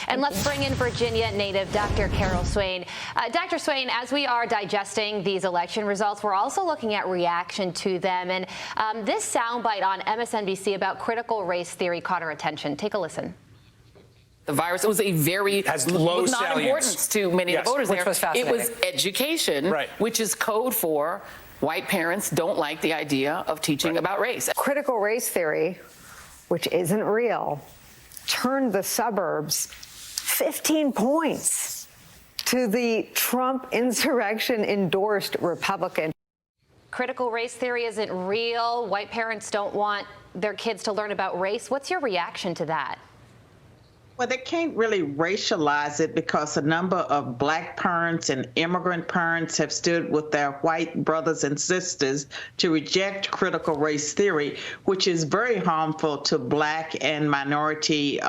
And let's bring in Virginia native Dr. Carol Swain. Dr. Swain, as we are digesting these election results, we're also looking at reaction to them. And this soundbite on MSNBC about critical race theory caught our attention. Take a listen. The virus, it was a very low not importance to many of the voters there. It was education, which is code for white parents don't like the idea of teaching about race. Critical race theory, which isn't real, turned the suburbs 15 points to the Trump insurrection-endorsed Republican. Critical race theory isn't real. White parents don't want their kids to learn about race. What's your reaction to that? Well, they can't really racialize it because a number of black parents and immigrant parents have stood with their white brothers and sisters to reject critical race theory, which is very harmful to black and minority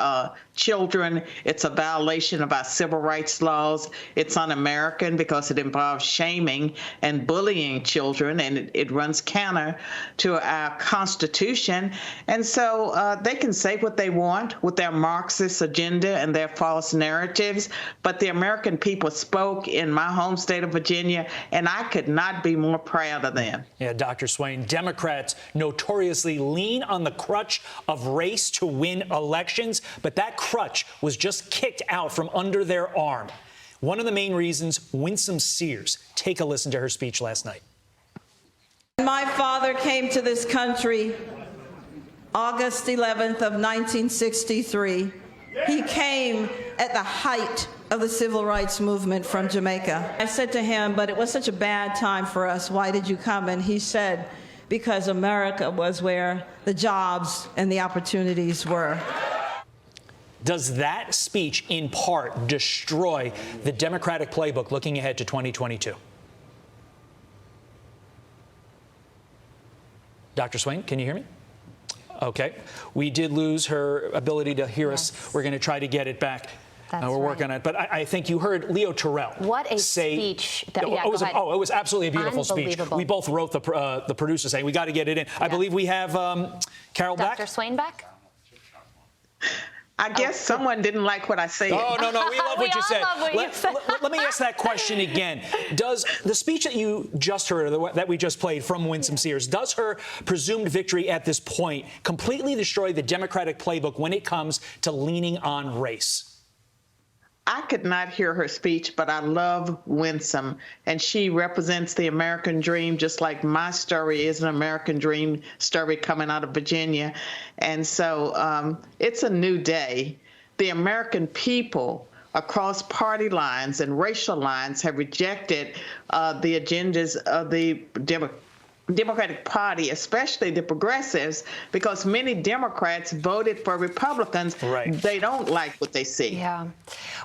children. It's a violation of our civil rights laws. It's un-American because it involves shaming and bullying children, and it runs counter to our Constitution. And so they can say what they want with their Marxist agenda and their false narratives, but the American people spoke in my home state of Virginia, and I could not be more proud of them. Yeah, Dr. Swain, Democrats notoriously lean on the crutch of race to win elections, but that crutch was just kicked out from under their arm. One of the main reasons, Winsome Sears. Take a listen to her speech last night. My father came to this country August 11th of 1963. He came at the height of the civil rights movement from Jamaica. I said to him, but it was such a bad time for us. Why did you come? And he said, because America was where the jobs and the opportunities were. Does that speech, in part, destroy the Democratic playbook looking ahead to 2022? Dr. Swain, can you hear me? Okay. We did lose her ability to hear us. We're going to try to get it back. We're working on it. But I think you heard Leo Terrell What a say, speech. It was absolutely a beautiful speech. We both wrote the producer saying we got to get it in. I believe we have Carol back. Dr. Swain back? I guess someone didn't like what I said. Oh, no, we love what you said. Let me ask that question again. Does the speech that you just heard, or that we just played from Winsome Sears, does her presumed victory at this point completely destroy the Democratic playbook when it comes to leaning on race? I could not hear her speech, but I love Winsome, and she represents the American dream, just like my story is an American dream story coming out of Virginia. And so it's a new day. The American people across party lines and racial lines have rejected the agendas of the Democratic Party, especially the progressives, because many Democrats voted for Republicans. They don't like what they see. Yeah.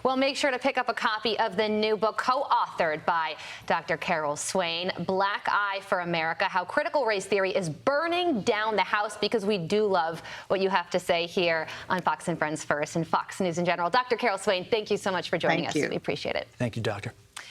Well, make sure to pick up a copy of the new book co-authored by Dr. Carol Swain, Black Eye for America, How Critical Race Theory is Burning Down the House, because we do love what you have to say here on Fox and Friends First and Fox News in general. Dr. Carol Swain, thank you so much for joining us. We appreciate it. Thank you, Doctor.